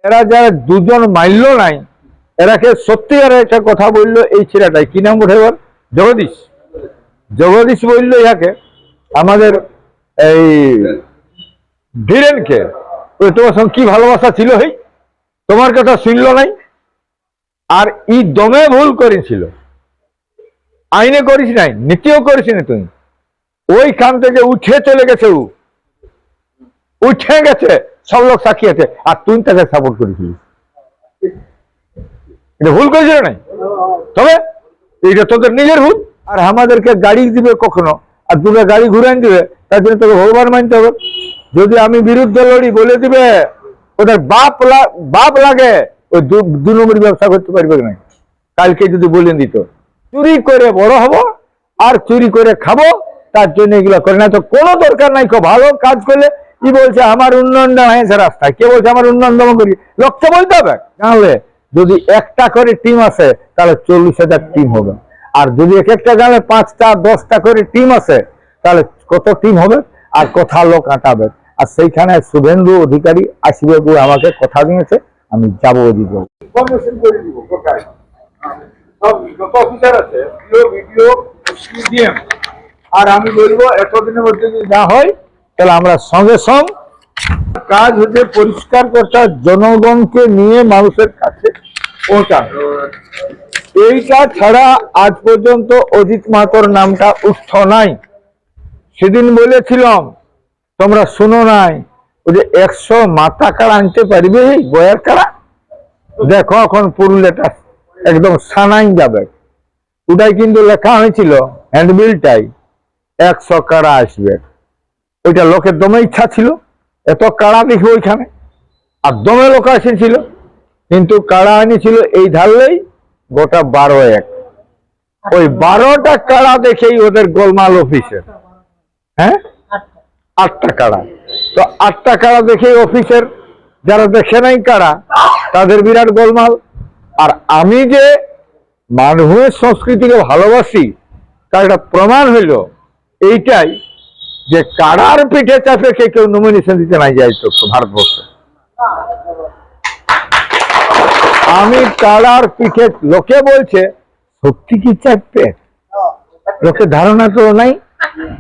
এরা যারা দুজন মাইল নাই এরাকে সত্যিকার একটা কথা বললো এই ছেলেটাই কি নাম ওঠে জগদীশ জগদীশ বললো ইহাকে আমাদের এই ধীরেনকে তোমার সঙ্গে কি ভালোবাসা ছিল এই তোমার কথা শুনলো নাই আর ই দমে ভুল করেছিল আইনে করিস নাই নীতিও করিস না তুমি ওইখান থেকে উঠে চলে গেছে উঠে গেছে সব লোক সাক্ষী আছে আর তুই তাকে সাপোর্ট করেছিলিস এটা ভুল করেছিল নাই তবে এইটা তোদের নিজের ভুল আর আমাদেরকে গাড়ি দিবে কখনো আর দুটো গাড়ি ঘুরাই দিবে তার জন্য তোকে ভগবান মানতে হবে যদি আমি বিরুদ্ধে লড়ি বলে দিবে ওদের বাপ লাগে ওই দু নম্বরই ব্যবসা করতে পারবে না কালকে যদি বলে দিত চুরি করে বড় হব আর চুরি করে খাবো তার জন্য এগুলো করে না তো কোনো দরকার নাই খুব ভালো কাজ করলে কি বলছে আমার উন্নয়নটা হয়েছে রাস্তায় কে বলছে আমার উন্নয়ন দমন করি লক্ষ্য বলতে হবে তাহলে যদি একটা করে টিম আসে তাহলে 40,000 টিম হবে আর যদি এক একটা গাঁলে 5টা 10টা করে টিম আসে তাহলে কত টিম হবে আর কথা লোক আঁটাবে আর সেইখানে শুভেন্দু অধিকারী আসবে বলে আমাকে কথা দিয়েছে আমি যাবো দিব আর আমি বলবো এতদিনের মধ্যে যদি না হয় তাহলে আমরা সঙ্গে সঙ্গে কাজ হচ্ছে পরিষ্কার করতে জনগণকে নিয়ে মানুষের কাছে পৌঁছানো এইটা ছাড়া আজ পর্যন্ত অজিত মাহাতোর নামটা উঠছ নাই সেদিন বলেছিলাম তোমরা শুনো নাই ওই যে 100 মাথা কাড়া আনতে পারবে গয়ার কাড়া দেখো এখন পুরুলিয়াটা একদম সানাই যাবে ওটাই কিন্তু লেখা হয়েছিল হ্যান্ডবিলটাই 100 কাড়া আসবে ওইটা লোকের দমে ইচ্ছা ছিল এত কাড়া দেখবে ওইখানে আর দমে লোক এসেছিল কিন্তু কাড়া আনিছিল এই ধারলেই গোটা 12-1 ওই 12টা কাড়া দেখেই ওদের গোলমাল অফিসের হ্যাঁ 8টা কাড়া তো 8টা কাড়া দেখেই অফিসের যারা দেখে নাই কাড়া তাদের বিরাট গোলমাল আর আমি যে মানুষের সংস্কৃতিকে ভালোবাসি তার একটা প্রমাণ হইল এইটাই যে কাড়ার পিঠে চাপে কেউ নমিনেশন দিতে নাই যাই তো ভারতবর্ষে আমি কাড়ার পিঠে লোকে বলছে সত্যি কি চাপবে লোকের ধারণা তো নাই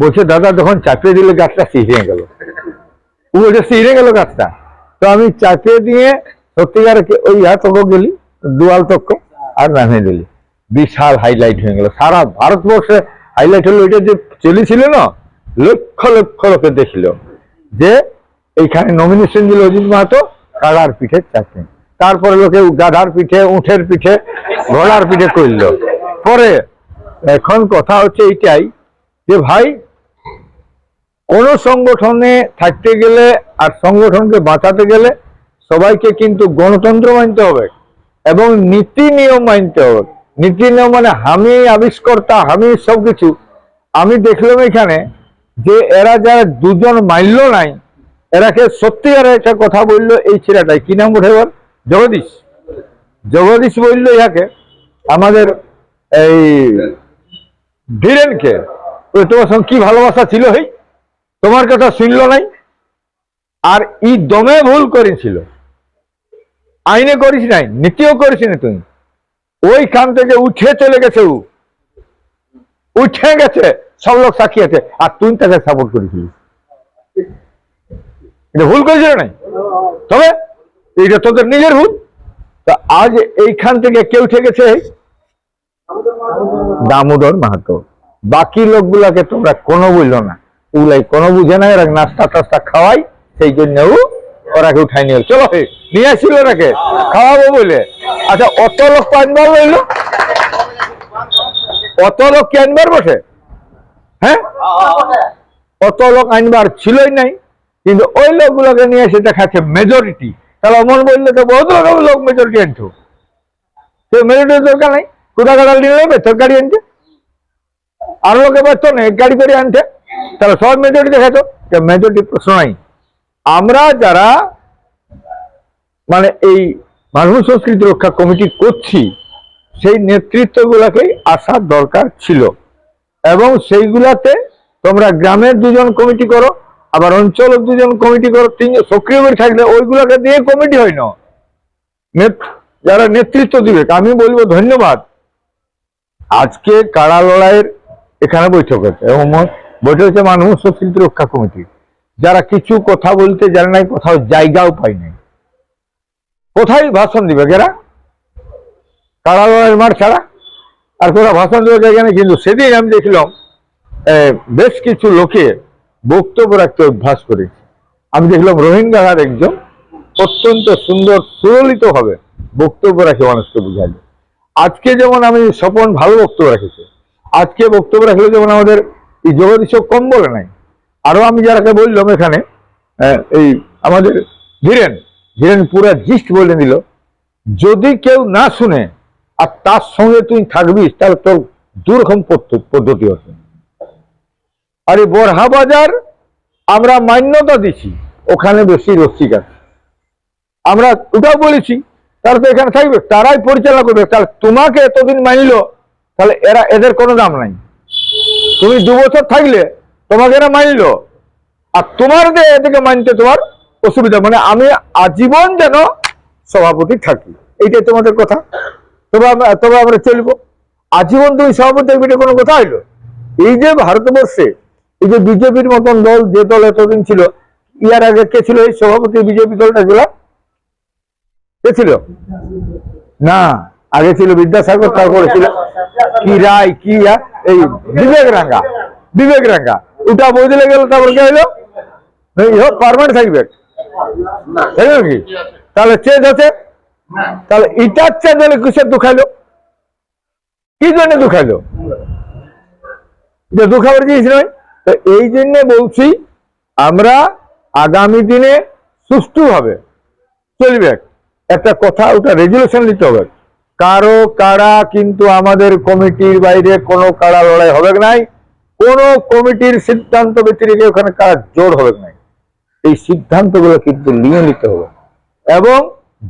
বলছে দাদা যখন চাপিয়ে দিলে গাছটা শিহরে গেল ও বলছে শিহরে গেল গাছটা তো আমি চাপিয়ে দিয়ে সত্যিকার ওই তক গেলি দুয়াল তক্ক আর নামিয়ে দিলি বিশাল হাইলাইট হয়ে গেল সারা ভারতবর্ষে হাইলাইট হলো এটা যে চলেছিল না লক্ষ লক্ষ লোকে দেখল যে এইখানে নমিনেশন দিল অজিত মাহাতো কাড়ার পিঠে চাকরি তারপরে লোকে গাধার পিঠে উঠের পিঠে ঘোড়ার পিঠে করল পরে এখন কথা হচ্ছে এইটাই যে ভাই কোন সংগঠনে থাকতে গেলে আর সংগঠনকে বাঁচাতে গেলে সবাইকে কিন্তু গণতন্ত্র মানতে হবে এবং নীতি নিয়ম মানতে হবে নীতি নিয়ম মানে আমি আবিষ্কর্তা আমি সবকিছু আমি দেখলাম এখানে যে এরা যারা দুজন মাইল নাই এরাকে সত্যিকার একটা কথা বললো এই ছেলেটাই কি নাম ওঠে জগদীশ জগদীশ বললো ইহাকে আমাদের এই ধীরেনকে তোমার সঙ্গে কি ভালোবাসা ছিল এই তোমার কথা শুনলো নাই আর ই দমে ভুল করেছিল আইনে করিস নাই নীতিও করিস না তুমি ওইখান থেকে উঠে চলে গেছে উঠে গেছে সব লোক সাক্ষী আছে আর তুই তাকে সাপোর্ট করেছিলিস এটা ভুল করেছিল নাই তবে এইটা তোদের নিজের ভুল তো আজ এইখান থেকে কে উঠে গেছে দামোদর মাহাতো বাকি লোকগুলাকে তোমরা কোনো বললো না ওগুলাই কোনো বুঝে না এরা নাস্তা টাস্তা খাওয়াই সেই জন্য ওরাকে উঠাই নিয়ে চলো নিয়ে আসছিল ওরাকে খাওয়াবো বলে আচ্ছা অত লোক আনবার রইলো অত লোক কি আনবার বসে হ্যাঁ অত লোক আনবার ছিলই নাই কিন্তু ওই লোকগুলোকে নিয়ে এসে দেখাচ্ছে মেজরিটি তাহলে অমন বললে তো বহুত লোক মেজরিটি আনতো সে মেজরিটির দরকার নাই কোথা কাটা নিয়ে নেবে তোর গাড়ি আনছে আর লোকে পারতো না এক গাড়ি করে আনছে তাহলে সব মেজরিটি দেখাতো মেজরিটি প্রশ্ন নাই আমরা যারা মানে এই মানুষ সংস্কৃতি রক্ষা কমিটি করছি সেই নেতৃত্বগুলোকেই আসার দরকার ছিল এবং সেইগুলাতে তোমরা গ্রামের 2 জন কমিটি করো আবার অঞ্চলের 2 জন কমিটি করো 3 সক্রিয় করে থাকলে ওইগুলোকে দিয়ে কমিটি হয় না যারা নেতৃত্ব দিবে আমি বলবো ধন্যবাদ। আজকে কাড়া লড়াইয়ের এখানে বৈঠক হচ্ছে এবং বৈঠক হচ্ছে মানুষ শিল্পী রক্ষা কমিটি, যারা কিছু কথা বলতে জানে নাই, কোথাও জায়গাও পাই নাই, কোথায় ভাষণ দিবে এরা? কাড়া লড়াইয়ের মাঠ ছাড়া আর কোথাও ভাষণ দেওয়ার জায়গা নেই। কিন্তু সেদিন আমি দেখলাম বেশ কিছু লোকে বক্তব্য রাখতে অভ্যাস করেছে। আমি দেখলাম রোহিঙ্গার একজন অত্যন্ত সুন্দর সুললিত ভাবে বক্তব্য রাখে মানুষকে বুঝাইল। আজকে যেমন আমি স্বপন ভালো বক্তব্য রেখেছে, আজকে বক্তব্য রাখলে যেমন আমাদের এই জগদীশ কম বলে নাই। আরো আমি যারাকে বললাম এখানে এই আমাদের ধীরেন পুরা জিস্ট বলে দিল, যদি কেউ না শুনে আর তার সঙ্গে তুই থাকবিস তাহলে তোর দুরকম পদ্ধতি হচ্ছে। আর এই বরহা বাজার আমরা মান্যতা দিচ্ছি, ওখানে বেশি রসিক আছে, আমরা ওটাও বলেছি তারা তো এখানে থাকবে, তারাই পরিচালনা করবে। তাহলে তোমাকে এতদিন মানলো, তাহলে এদের কোনো দাম নাই। তুমি 2 বছর থাকলে তোমাকে এরা মানলো, আর তোমার এদিকে মানতে তোমার অসুবিধা, মানে আমি আজীবন যেন সভাপতি থাকি, এইটাই তোমাদের কথা। তবে আমরা চলবো আজীবন। তুমি সভাপতি থাকবে, এটা কোনো কথা হইলো? এই যে ভারতবর্ষে এই যে বিজেপির মতন দল, যে দল এতদিন ছিল, ইয়ার আগে কে ছিল এই সভাপতি বিজেপি দলটা ছিল? কে ছিল? না, আগে ছিল বিদ্যাসাগর, তারপরে ছিল কি রায়, কি এই বিবেক রাঙ্গা। ওটা বদলে গেল, তারপর কে হইলো? পারমানেন্ট থাকবে, তাই নাকি? তাহলে চেঞ্জ আছে। তাহলে এটার চেঞ্জ হলে কিসের দুঃখাইলো? কি জন্য দুঃখাইলো? দুঃখাবার জিনিস নয়। তো এই জন্য বলছি আমরা আগামী দিনে সুষ্ঠুভাবে চলবে। একটা কথা, ওটা রেজুলেশন নিতে হবে। কারো কাড়া কিন্তু আমাদের কমিটির বাইরে কোনো কাড়া লড়াই হবে নাই, কোন কমিটির সিদ্ধান্ত ব্যতিরেকে ওখানে কাড়া জোর হবে নাই। এই সিদ্ধান্তগুলো কিন্তু নিয়ে নিতে হবে, এবং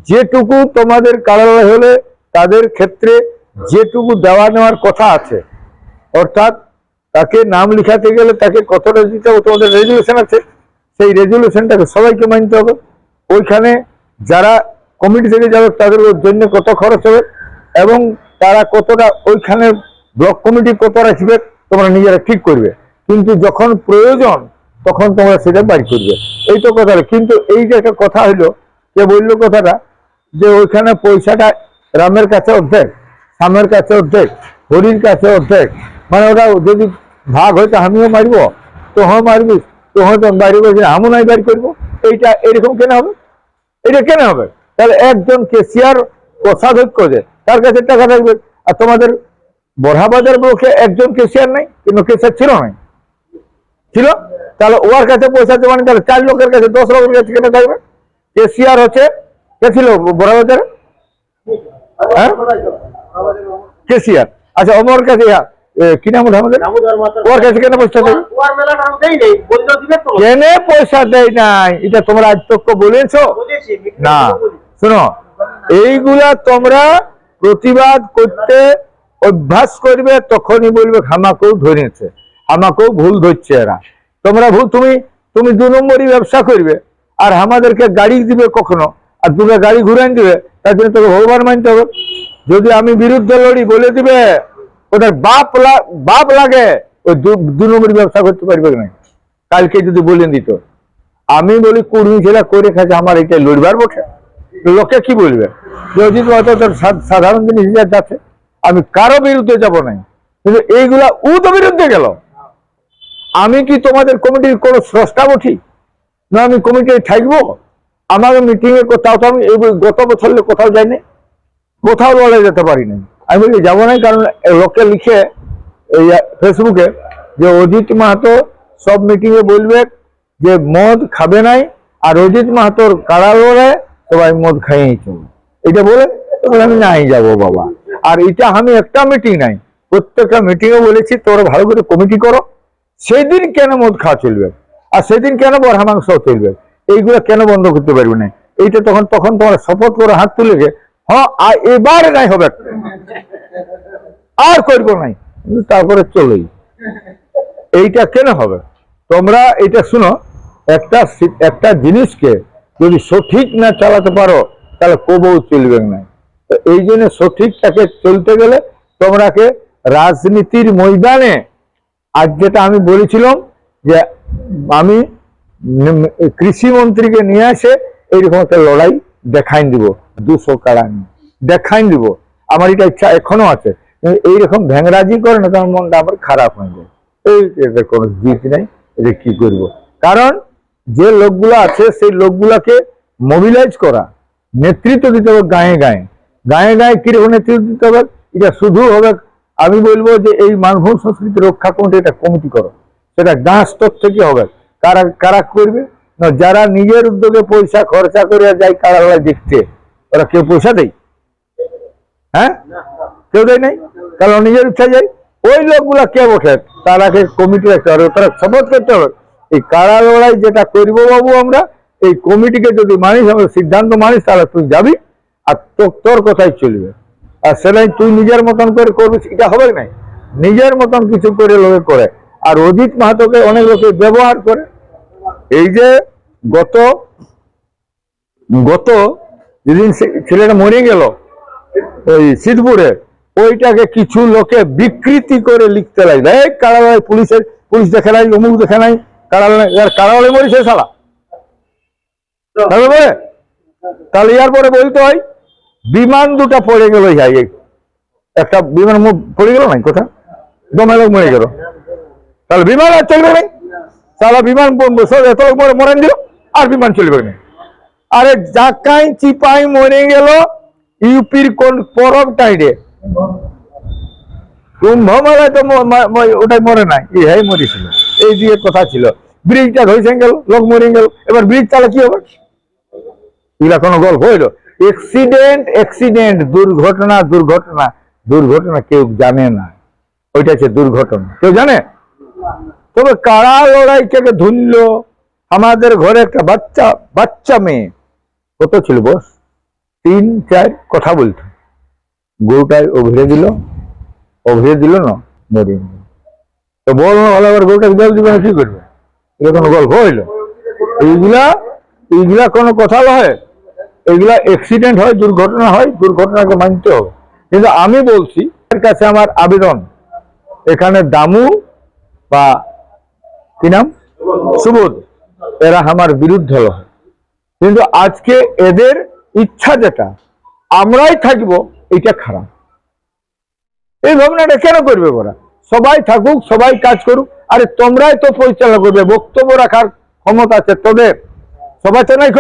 যেটুকু তোমাদের কাড়া লড়াই হলে তাদের ক্ষেত্রে যেটুকু দেওয়া নেওয়ার কথা আছে, অর্থাৎ তাকে নাম লিখাতে গেলে তাকে কতটা দিতে হবে, তোমাদের রেজুলেশন আছে, সেই রেজুলেশনটাকে সবাইকে মানতে হবে। ওইখানে যারা কমিটি থেকে যাবে তাদের জন্য কত খরচ হবে, এবং তারা কতটা ওইখানে ব্লক কমিটি কত রাখবে তোমরা নিজেরা ঠিক করবে। কিন্তু যখন প্রয়োজন তখন তোমরা সেটা বাইর করবে, এই তো কথা। কিন্তু এই যে একটা কথা হইলো, কে বললো কথাটা, যে ওইখানে পয়সাটা রামের কাছে অর্ধেক, শ্যামের কাছে অর্ধেক, হরির কাছে অর্ধেক, মানে ওটা যদি ভাগ হয়তো আমিও মারব, তোহও মারবি, তোহও তো বাইরে বলছি আমিও নাই বাইর করবো। এইটা এরকম কেন হবে? এটা কেন হবে? তাহলে একজন কেসিয়ার কোষাধ্যক্ষ যে তার কাছে টাকা থাকবে, আর তোমাদের বরহাবাজার ব্লকে একজন কেসিয়ার নাই, কিন্তু কেসিয়ার ছিল নাই, ছিল, তাহলে ওর কাছে পয়সা দেওয়া নেই, তাহলে 4 লোকের কাছে 10 লোকের কাছে কেন থাকবে? কেসিয়ার হচ্ছে কে ছিল বরহাবাজারে? হ্যাঁ, কেসিয়ার। আচ্ছা, ওর কাছে কি নাম আমাদের, ওর কাছে কেন পয়সা দেয়? কেন পয়সা দেয় নাই? এটা তোমরা আজ তক বলেছো না? শোনো, এইগুলা তোমরা প্রতিবাদ করতে অভ্যাস করবে, তখনই বলবে আমাকেও ধরেছে, আমাকেও ভুল ধরছে এরা। তোমরা ভুল, তুমি 2 নম্বরই ব্যবসা করবে, আর আমাদেরকে গাড়ি দিবে কখনো, আর দুটো গাড়ি ঘুরাই দিবে, তার জন্য তোকে ভগবান মানতে হবে। যদি আমি বিরুদ্ধে লড়ি, বলে দিবে ওটার বাপ লাগে, ওই 2 নম্বরই ব্যবসা করতে পারবে না। কালকে যদি বলে দিত, আমি বলি কুড়মি ছেলে করে খাচ্ছে, আমার এটা লড়বার বটে, লোকে কি বলবে? যদি হয়তো সাধারণ জিনিস যাচ্ছে, আমি কারো বিরুদ্ধে যাব নাই, কিন্তু এইগুলা ও তো বিরুদ্ধে গেল। আমি কি তোমাদের কমিটির কোনো স্রষ্টা বঠি না? আমি কমিটি থাকবো? আমার মিটিং এ কোথাও তো আমি গত বছর কোথাও যাইনি, কোথাও লড়ে যেতে পারি নাই। আমি বলি যাবো নাই, কারণ লোকে লিখে এই ফেসবুকে যে অজিত মাহাতো সব মিটিং এ বলবে যে মদ খাবে নাই, আর অজিত মাহাতোর কাড়া লড়ে সবাই মদ খাইয়েই চলবে, এটা বলে আমি নাই যাবো বাবা। আর এটা আমি একটা মিটিং নাই, প্রত্যেকটা মিটিং এ বলেছি তোমরা ভালো করে কমিটি করো। সেই দিন কেন মদ খাওয়া চলবে, আর সেদিন কেন বরহা মাংস চলবে, এইগুলো কেন বন্ধ করতে পারবে না? এইটা তখন তোমরা শপথ করে হাত তুলে গে, হ্যাঁ এবারে নাই হবে, আর করবো নাই, কিন্তু তারপরে চলেই। এইটা কেন হবে? তোমরা এটা শুনো, একটা জিনিসকে যদি সঠিক না চালাতে পারো, তাহলে কবও চলবে না। তো এই জন্য সঠিকটাকে চলতে গেলে তোমরাকে রাজনীতির ময়দানে আজ যেটা আমি বলেছিলাম যে আমি কৃষি মন্ত্রীকে নিয়ে আসে এইরকম একটা লড়াই দেখাই দিব, 200 কাড়া নিয়ে দেখাই দিব। আমার এটা ইচ্ছা এখনো আছে, এইরকম ভ্যাংরাজি করে না তোমার মনটা আমার খারাপ হয়ে যায়। এদের কোনো জিত নেই, এটা কি করব? কারণ যে লোকগুলো আছে সেই লোকগুলাকে মোবিলাইজ করা, নেতৃত্ব দিতে হবে গায়ে গায়ে। গায়ে গায়ে কিরকম নেতৃত্ব দিতে হবে? এটা শুধু হবে, আমি বলবো যে এই মানভূম সংস্কৃতি রক্ষা কমিটি একটা কমিটি করো, সেটা গাঁ স্তর থেকে হবে। কারা কারা করবে না? যারা নিজের উদ্যোগে পয়সা খরচা করে যায় কারালয় দেখতে, ওরা কেউ পয়সা দেয়? হ্যাঁ, কেউ দেয় নাই, কারণ নিজের ইচ্ছা যায়। ওই লোকগুলা কে ওঠে, তারাকে কমিটি রাখতে হবে, তারা শপথ করতে হবে এই কারা লড়াই যেটা করবো বাবু আমরা, এই কমিটিকে যদি মানিস, আমরা সিদ্ধান্ত মানিস, তাহলে তুই যাবি আর তোর কথাই চলবে। আর সেটাই তুই নিজের মতন করে করবি, এটা হবে নাই। নিজের মতন কিছু করে লোকে করে। আর অজিত মাহাতোকে অনেক লোকে ব্যবহার করে। এই যে গত যেদিন ছেলেটা মরে গেল ওই সিদ্ধপুরে, ওইটাকে কিছু লোকে বিকৃতি করে লিখতে লাগবে, এই কারালয় পুলিশ দেখে নাই, অমুক দেখে নাই, কারালয় মরেছে শালা। তাহলে ইয়ার পরে বলতে হয় বিমান দুটা পড়ে গেল, একটা বিমান পড়ে গেল নাই, কোথা দমে লোক মরে গেল, তাহলে বিমান আর চলবে নাই। তাহলে বিমান এত লোক মরেন দিল, আর বিমান চলবে না। আরে জাকাই চিপাই মরে গেল ইউপির কোন পরব টাইডে, কুম্ভ মেলায় তো ওটাই মরে নাই, ইহাই মরেছিল। এই দিয়ে কথা ছিল, ব্রিজটা ধসে গেল, লোক মরে গেল, এবার ব্রিজ চালে কি হবে? এগুলা কোনো গল্প হইল? অ্যাক্সিডেন্ট, দুর্ঘটনা কেউ জানে না, ওইটা হচ্ছে দুর্ঘটনা, কেউ জানে? তবে কারা লড়াই থেকে ধুলল আমাদের ঘরে একটা বাচ্চা মেয়ে, কত ছিল বস, 3-4 কথা বলতো, গরুটায় অভিরে দিল না, মরে গেল। তো বল ভালো, আবার গরুটাকে জল দিবে না, কি করবে? এটা কোনো গল্প হইল? এইগুলা কোনো কথা হয়? এগুলা অ্যাক্সিডেন্ট হয়, দুর্ঘটনা হয়, দুর্ঘটনাকে মানতে হবে। কিন্তু আমি বলছি, এর কাছে আমার আবেদন, এখানে দামু বা কি নাম, সুবোধ, এরা আমার বিরুদ্ধে হয়। কিন্তু আজকে এদের ইচ্ছা যেটা আমরাই থাকবো, এটা খারাপ। এই ভাবনাটা কেন করবে ওরা? সবাই থাকুক, সবাই কাজ করুক। আরে তোমরাই তো পরিচালনা করবে, বক্তব্য রাখার ক্ষমতা আছে তোদের, সবাই তো নাই,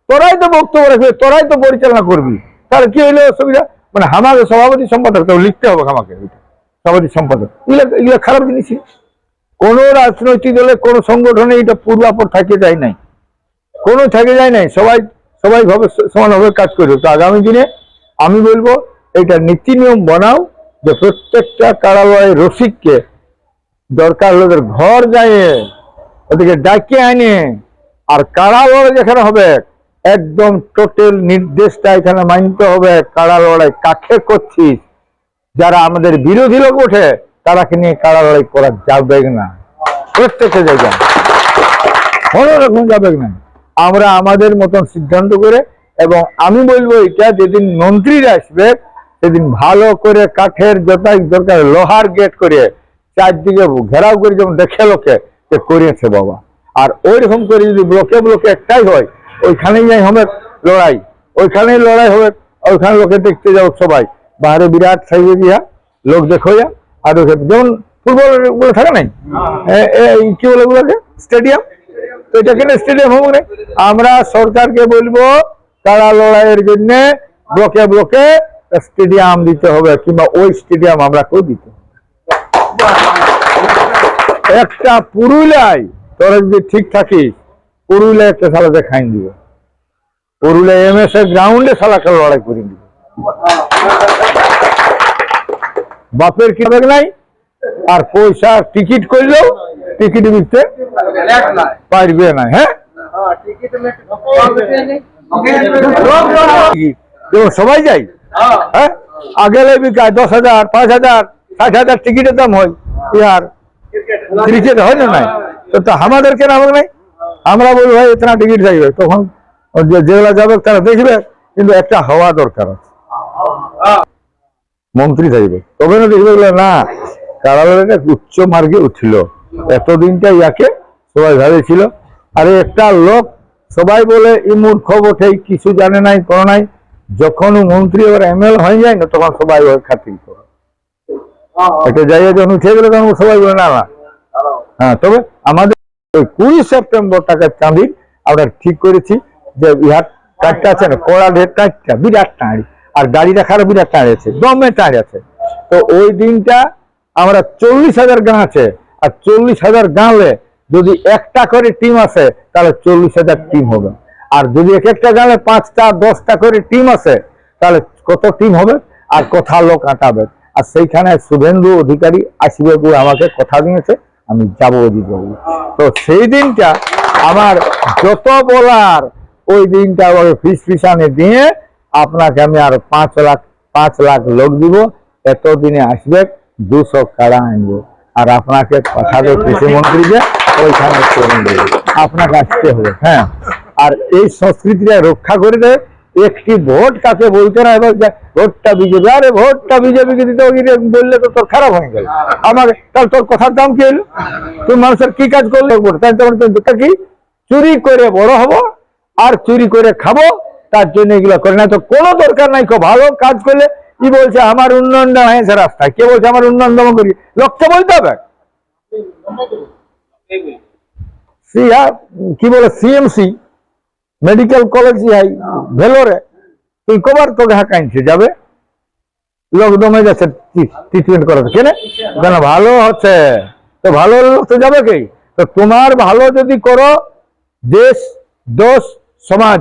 তোরাই তো বক্তব্য রাখবে, তোরাই তো পরিচালনা করবি, তাহলে কি হইলে অসুবিধা? মানে আমাকে সভাপতি সম্পাদক তো লিখতে হবে, আমাকে সভাপতি সম্পাদক, এগুলো খারাপ জিনিস। কোন রাজনৈতিক দলে, কোন সংগঠনে এটা পূর্বাপর থাকে যায় নাই, সবাই ভাবে সমানভাবে কাজ করবে। তো আগামী দিনে আমি বলবো এটা নীতি নিয়ম বানাও, যে প্রত্যেকটা কারালয় রসিককে দরকার লোকের ঘর যায়, ওদিকে ডাকে আনে, আর কারালয় যেখানে হবে একদম টোটাল নির্দেশটা এখানে মানতে হবে। কারা লড়াই কাকে করছিস, যারা আমাদের বিরোধী লোক ওঠে তারাকে নিয়ে কারা লড়াই করা যাবে না, প্রত্যেকটা জায়গায় কোনো রকম যাবে না। আমরা আমাদের মতন সিদ্ধান্ত করে, এবং আমি বলবো এটা যেদিন মন্ত্রীরা আসবে সেদিন ভালো করে কাঠের যতই দরকার লোহার গেট করে চারদিকে ঘেরাও করে, যেমন দেখে লোকে যে করিয়েছে বাবা। আর ওই রকম করে যদি ব্লকে একটাই হয়, ওইখানেই যাই হবে লড়াই, ওইখানেই লড়াই হবে, ওইখানে লোকে দেখতে যাও সবাই, বাইরে বিরাট সাইজে দিয়া লোক দেখো, আর যেমন ফুটবল গুলো থাকে নাই, কি বলে ওগুলোকে, স্টেডিয়াম, তো এটা কেন স্টেডিয়াম হবো না? আমরা সরকারকে বলবো কারা লড়াইয়ের জন্য ব্লকে স্টেডিয়াম দিতে হবে, কিংবা ওই স্টেডিয়াম আমরা কেউ দিতে হবে। একটা পুরুলিয়ায় তোরা যদি ঠিক থাকিস, পুরুলিয়া একটা শালা দেখাই দিব, পুরুলিয়া MS গ্রাউন্ডে শালাকে লড়াই করে দিব, বাপের কি হবে নাই। আর পয়সা টিকিট করলেও টিকিট দিতে পারবে না। হ্যাঁ, সবাই যাই, হ্যাঁ, আগে বিকায় 10,000, 5,000, 60,000 টিকিটের দাম হয়, ইয়ার ক্রিকেট হয় না নাই, তো আমাদের কেন হবে নাই? আমরা বলি ভাই এতনা টিকিট চাইবে, তখন যেগুলা যাবে তারা দেখবে কিন্তু একটা হওয়া দরকার আছে, মন্ত্রী থাকবে, তবে না দেখবে না কারাগারে উচ্চ মার্গে উঠল। এতদিনটা ইয়াকে সবাই ভেবেছিল, আরে একটা লোক সবাই বলে ই মূর্খ বটে, কিছু জানে নাই কোনো নাই, যখন মন্ত্রী এবার এমএলএ হয়ে যায় না তখন সবাই ওর খাতির করে। একটা জায়গায় যখন উঠে গেলে তখন সবাই বলে না না। হ্যাঁ, তবে আমাদের 20 সেপ্টেম্বরটাকে চাঁদির আমরা ঠিক করেছি যে ইহার টাঁড়টা আছে না, কড়া ঢের টাঁড়টা বিরাট টাঁড়ি, আর গাড়ি রাখারও বিরাট টাঁড়ি আছে, দমে টাঁড়ি আছে। তো ওই দিনটা আমরা 40,000 গাঁ আছে, আর 40,000 গাঁলে যদি একটা করে টিম আছে তাহলে 40,000 টিম হবে। আর যদি এক একটা গাঁলে 5টা 10টা করে টিম আছে তাহলে কত টিম হবে আর কথা লোক আঁটাবে। আর সেইখানে শুভেন্দু অধিকারী আসবে বলে আমাকে কথা দিয়েছে, আমি যাবো ওদিকে। তো সেই দিনটা আমার যত বলার ওই দিনটা ফিস ফিসানে দিয়ে আপনাকে আমি আর 5 লাখ লোক দিব, এতদিনে আসবে 200 কাড়া আনবো, আর আপনাকে পাঠাবে কৃষিমন্ত্রীকে, ওইখানে চলে দেবে, আপনাকে আসতে হবে। হ্যাঁ, আর এই সংস্কৃতিটা রক্ষা করে দেয়। একটি ভোট কাকে বলতে না, এবার ভোটটা বিজেপি, আরে ভোটটা বিজেপিকে দিতে বললে তো তোর খারাপ হয়ে গেল। আমাকে তাহলে তোর কথার দাম কি হলো? তুই মানুষের কি কাজ করলে? তাই তোমার কি চুরি করে বড় হবো আর চুরি করে খাবো, তার জন্য এগুলো করে না। তো কোনো দরকার নাই, খুব ভালো কাজ করলে কি বলছে আমার উন্নয়নটা হয়েছে রাস্তায়, কে বলছে আমার উন্নয়ন দমন করি? লোককে বলতে হবে। কি বলে সিএমসি মেডিকেল কলেজ ইহাই ভেলোরে, তুই কবার তোকে হাঁকাইছে যাবে, লোক দমে যাচ্ছে ট্রিটমেন্ট করাতে, কেন? কেন ভালো হচ্ছে তো ভালো তো যাবে কি? তো তোমার ভালো যদি করো, দেশ দোষ সমাজ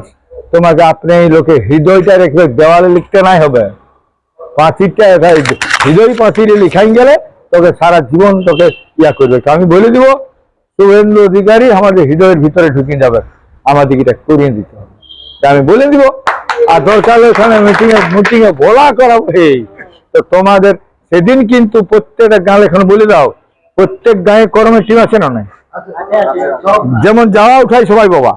তোমাকে আপনি এই লোকে হৃদয়টা রেখে দেওয়ালে লিখতে নাই হবে, পাঁচিরটা হৃদয় পাঁচিরে লিখাই গেলে তোকে সারা জীবন তোকে ইয়া করবে। আমি বলে দিব শুভেন্দু অধিকারী আমাদের হৃদয়ের ভিতরে ঢুকে যাবে, আমাদের এটা করিয়ে দিতে হবে, আমি বলে দিব। আর দরকার ওখানে মিটিং এ বলা করাবো। এই তো তোমাদের সেদিন কিন্তু প্রত্যেকটা গাঁয়ে এখন বলে দাও, প্রত্যেক গাঁয়ে কর্মের টিম আছে না নাই, যেমন যাওয়া উঠাই সবাই বাবা।